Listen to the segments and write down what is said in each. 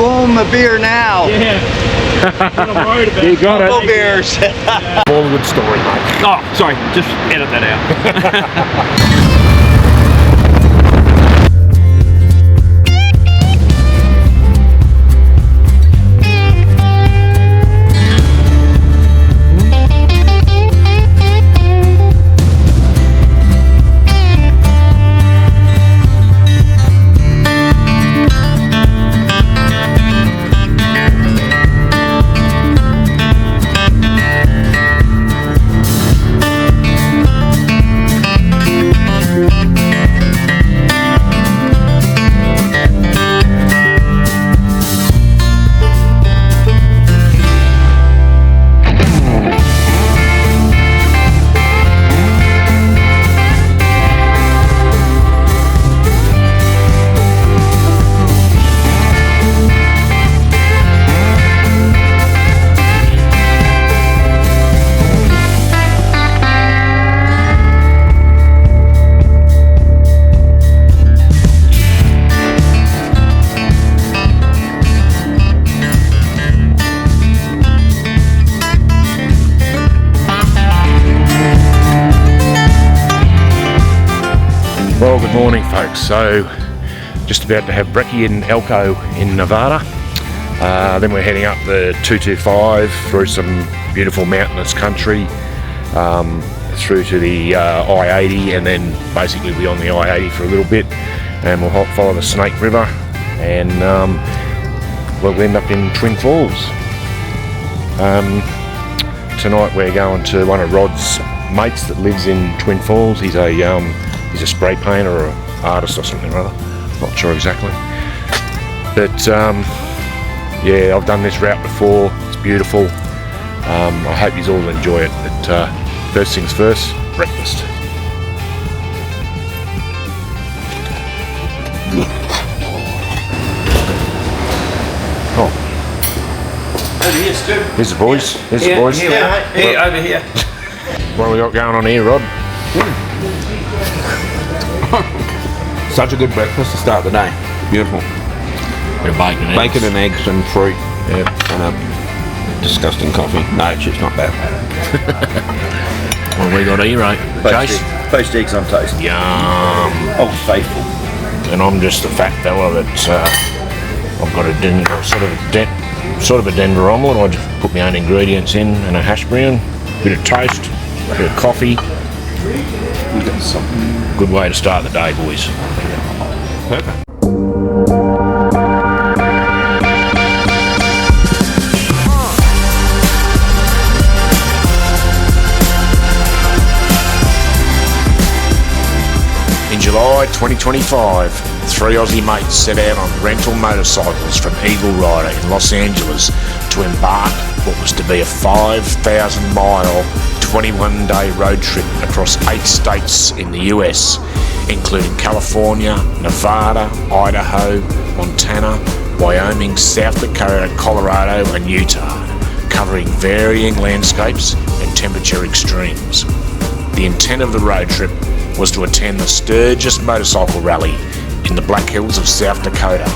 Boom, a beer now. Yeah. What I'm worried about. You got it. No beers. All a good story, mate. Oh, sorry. Just edit that out. Well, good morning, folks. So, just about to have brekkie in Elko in Nevada. Then we're heading up the 225 through some beautiful mountainous country, through to the I-80, and then basically be on the I-80 for a little bit, and we'll follow the Snake River, and we'll end up in Twin Falls. Tonight we're going to one of Rod's mates that lives in Twin Falls. He's a spray painter or an artist or something or other, not sure exactly. But yeah, I've done this route before, it's beautiful. I hope you all enjoy it. But first things first, breakfast. Oh. Over here, Stu. Here's the boys. Here's the boys. Here, over here. What have we got going on here, Rod? Such a good breakfast to start the day. Beautiful. Bit of bacon and Bacon eggs. and eggs and fruit. Yeah. And a disgusting coffee. No, it's just not bad. What have we got here, right? Chase? Poached eggs on toast. Yum. Oh, faithful. And I'm just a fat fella that I've got sort of a Denver omelette. I just put my own ingredients in, and a hash brown, bit of toast, a bit of coffee. We got something. Good way to start the day, boys. Perfect. In July 2025, three Aussie mates set out on rental motorcycles from Eagle Rider in Los Angeles to embark what was to be a 5,000 mile, 21-day road trip across 8 states in the US, including California, Nevada, Idaho, Montana, Wyoming, South Dakota, Colorado and Utah, covering varying landscapes and temperature extremes. The intent of the road trip was to attend the Sturgis Motorcycle Rally in the Black Hills of South Dakota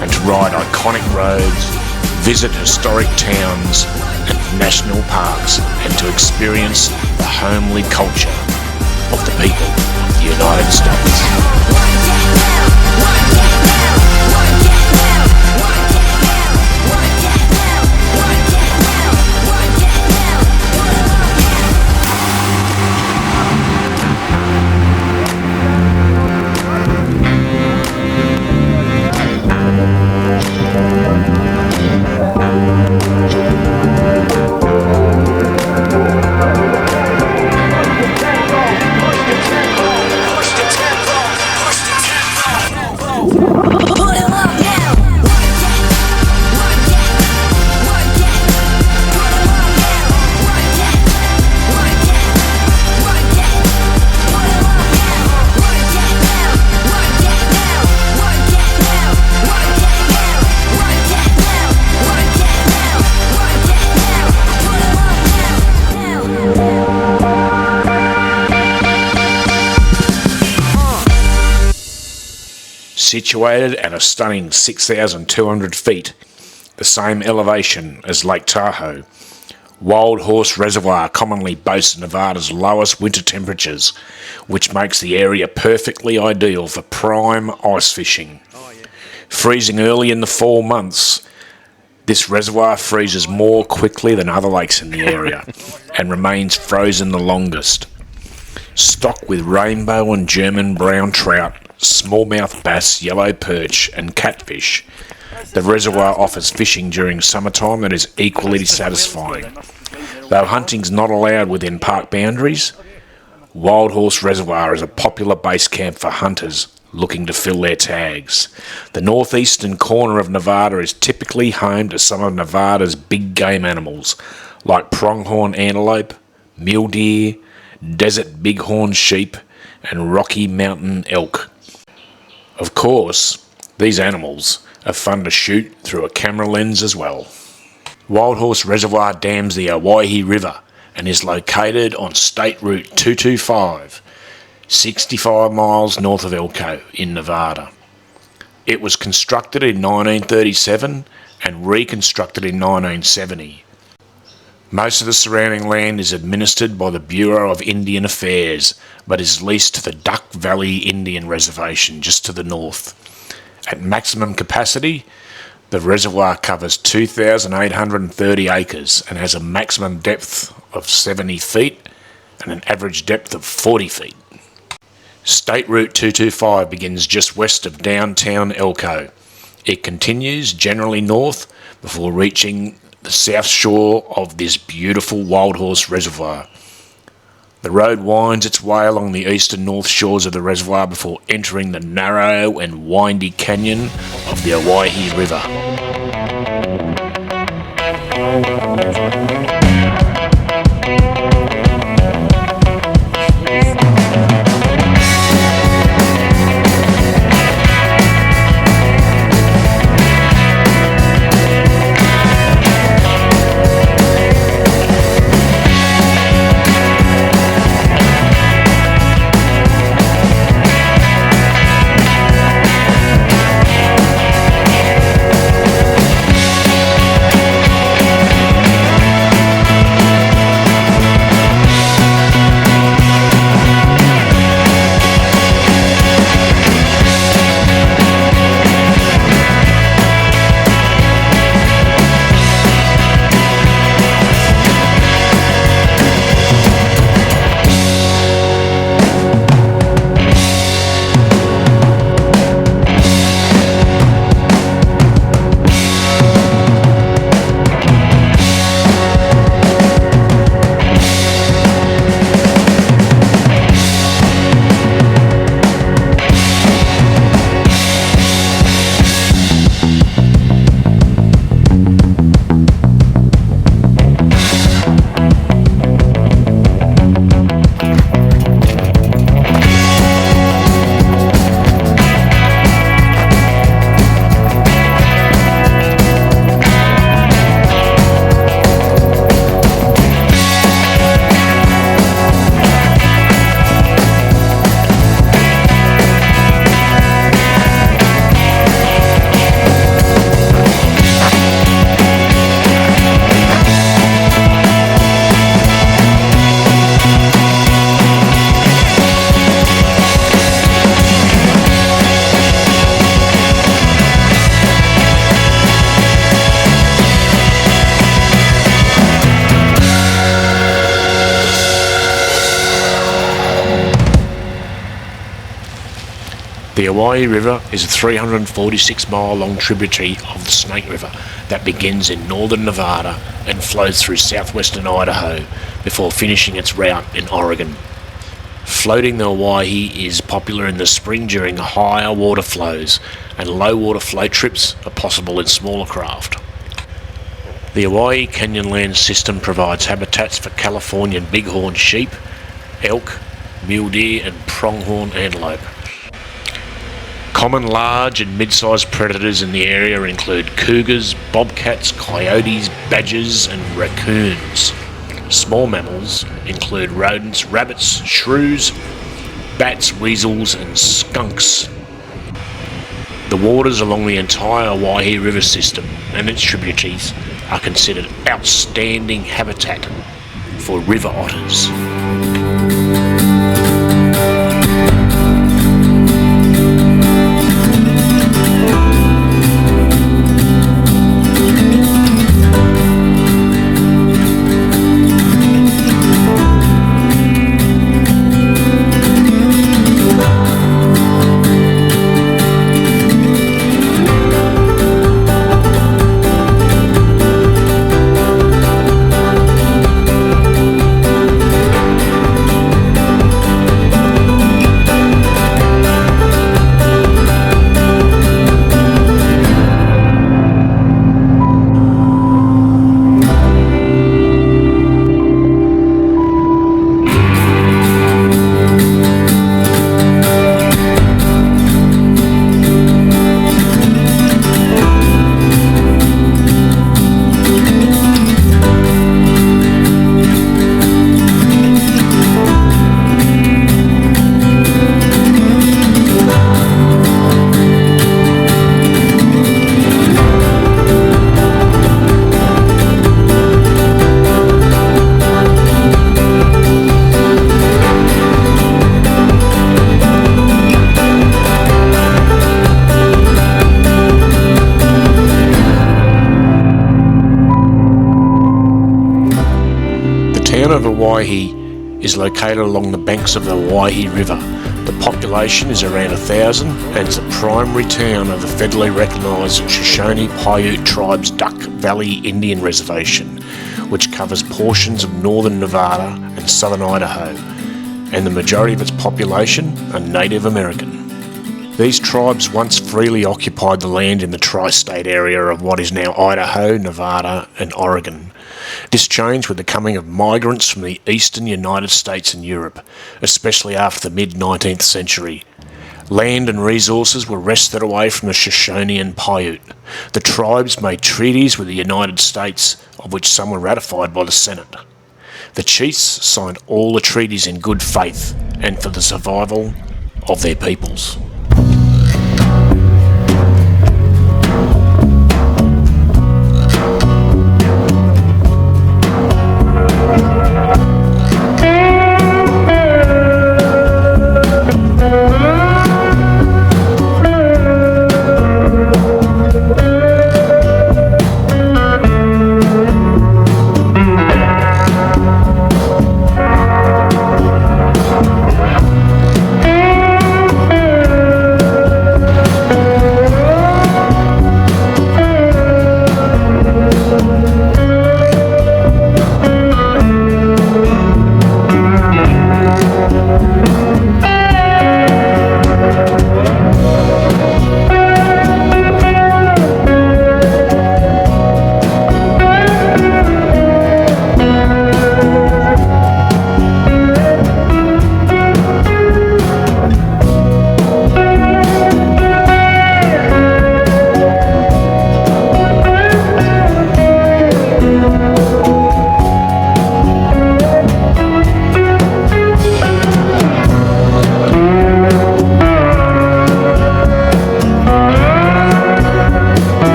and to ride iconic roads, visit historic towns and national parks, and to experience the homely culture of the people of the United States. Situated at a stunning 6,200 feet the same elevation as Lake Tahoe. Wild Horse Reservoir commonly boasts Nevada's lowest winter temperatures, which makes the area perfectly ideal for prime ice fishing. Freezing early in the fall months, this reservoir freezes more quickly than other lakes in the area and remains frozen the longest. Stocked with rainbow and German brown trout, smallmouth bass, yellow perch and catfish, the reservoir offers fishing during summertime that is equally satisfying. Though hunting's not allowed within park boundaries, Wild Horse Reservoir is a popular base camp for hunters looking to fill their tags. The northeastern corner of Nevada is typically home to some of Nevada's big game animals, like pronghorn antelope, mule deer, desert bighorn sheep, and Rocky Mountain elk. Of course, these animals are fun to shoot through a camera lens as well. Wild Horse Reservoir dams the Owyhee River and is located on State Route 225, 65 miles north of Elko in Nevada. It was constructed in 1937 and reconstructed in 1970. Most of the surrounding land is administered by the Bureau of Indian Affairs, but is leased to the Duck Valley Indian Reservation just to the north. At maximum capacity, the reservoir covers 2,830 acres and has a maximum depth of 70 feet and an average depth of 40 feet. State Route 225 begins just west of downtown Elko. It continues generally north before reaching the south shore of this beautiful Wild Horse Reservoir. The road winds its way along the east and north shores of the reservoir before entering the narrow and windy canyon of the Owyhee River. The Owyhee River is a 346-mile-long tributary of the Snake River that begins in northern Nevada and flows through southwestern Idaho before finishing its route in Oregon. Floating the Owyhee is popular in the spring during higher water flows, and low water float trips are possible in smaller craft. The Owyhee Canyonlands system provides habitats for Californian bighorn sheep, elk, mule deer and pronghorn antelope. Common large and mid-sized predators in the area include cougars, bobcats, coyotes, badgers and raccoons. Small mammals include rodents, rabbits, shrews, bats, weasels and skunks. The waters along the entire Waihi River system and its tributaries are considered outstanding habitat for river otters. The town of Waihi is located along the banks of the Waihi River. The population is around 1,000 and is the primary town of the federally recognised Shoshone Paiute Tribe's Duck Valley Indian Reservation, which covers portions of northern Nevada and southern Idaho, and the majority of its population are Native American. These tribes once freely occupied the land in the tri-state area of what is now Idaho, Nevada and Oregon. This changed with the coming of migrants from the eastern United States and Europe, especially after the mid-19th century. Land and resources were wrested away from the Shoshone and Paiute. The tribes made treaties with the United States, of which some were ratified by the Senate. The chiefs signed all the treaties in good faith and for the survival of their peoples.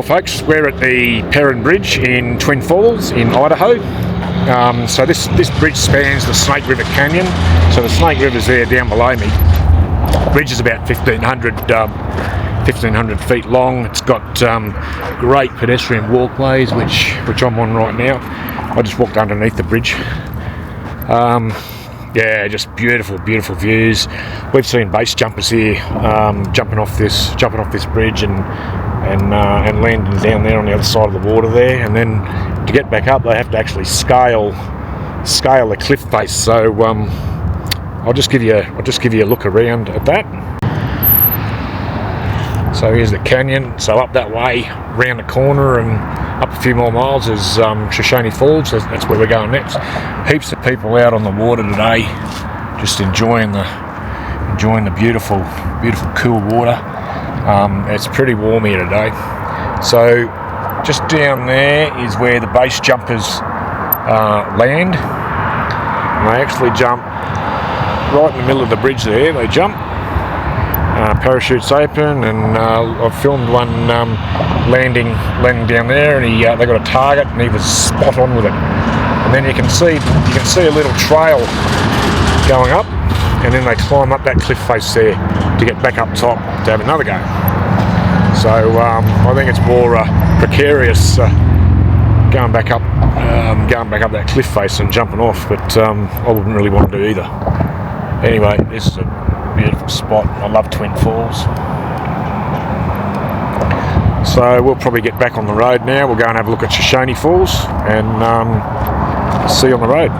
folks, we're at the Perrine Bridge in Twin Falls in Idaho. So this bridge spans the Snake River Canyon. So the Snake River's there down below me. The bridge is about 1,500 feet long. It's got great pedestrian walkways, which I'm on right now. I just walked underneath the bridge. Yeah, just beautiful views. We've seen base jumpers here jumping off this bridge and landing down there on the other side of the water there, and then to get back up they have to actually scale the cliff face. So I'll just give you a look around at that. So here's the canyon. So up that way, round the corner and up a few more miles is Shoshone Falls. That's where we're going next. Heaps of people out on the water today, just enjoying the beautiful cool water. It's pretty warm here today. So just down there is where the base jumpers land. And they actually jump right in the middle of the bridge there. They jump. Parachutes open, and I've filmed one landing down there, and they got a target, and he was spot on with it. And then you can see a little trail going up, and then they climb up that cliff face there to get back up top to have another go. So I think it's more precarious going back up that cliff face and jumping off, but I wouldn't really want to do either. Anyway, this is a beautiful spot. I love Twin Falls. So we'll probably get back on the road now. We'll go and have a look at Shoshone Falls and see you on the road.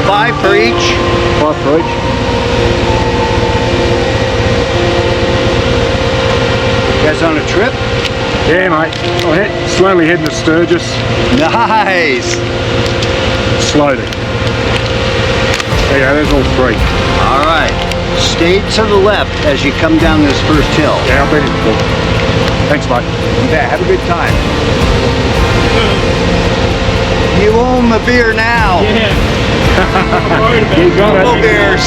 $5 for each. $5 for each. You guys on a trip? Yeah, mate. Slowly heading to Sturgis. Nice. Slowly. There you go, there's all three. All right. Stay to the left as you come down this first hill. Yeah, I'll be in before. Thanks, mate. Yeah, have a good time. You own the beer now. Yeah. You got it. Go Bears.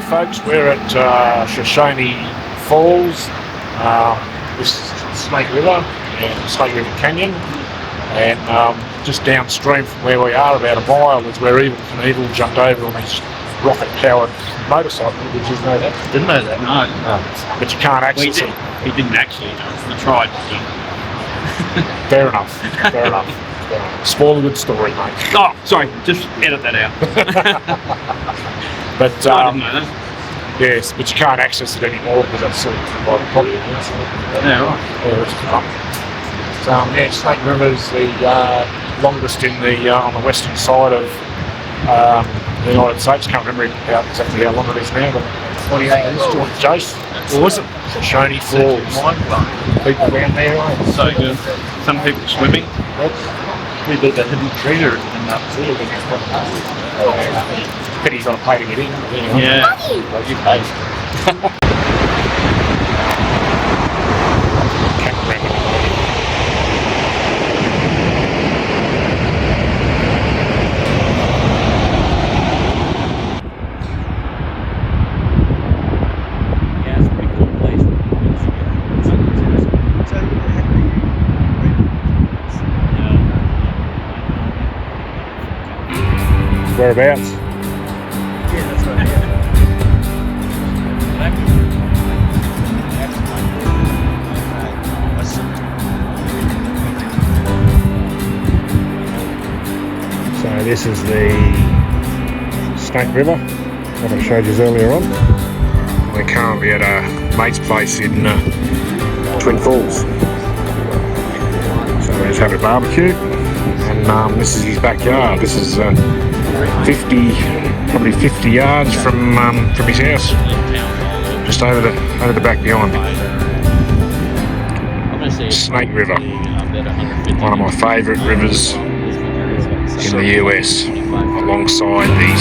Folks, we're at Shoshone Falls. This is Snake River and Snake River Canyon. And just downstream from where we are, about a mile, is where Evel Knievel jumped over on his rocket-powered motorcycle. Did you know that? Didn't know that, no. But you can't Well, access it. he didn't actually, he tried. Fair enough. Fair enough. Spoil a good story, mate. Oh, sorry, just edit that out. But I didn't know that. yes, but you can't access it anymore because that's sort of by the property. Yeah, right. So Snake River is the longest in the on the western side of the United States. Can't remember exactly how long it is now, but 28 years. Jace, awesome. Shoshone Falls. People down there, right? So good. Some people swimming. We did the hidden treasure in that field. Pity he's got to pay to get in. Yeah. Well, you pay. Yeah, it's a pretty cool place. Whereabouts? So this is the Snake River, like I showed you earlier on. We're currently at a mate's place in Twin Falls. So we're just having a barbecue, and this is his backyard. This is 50 yards from his house, just over the back behind me. Snake River, one of my favourite rivers in the US, alongside the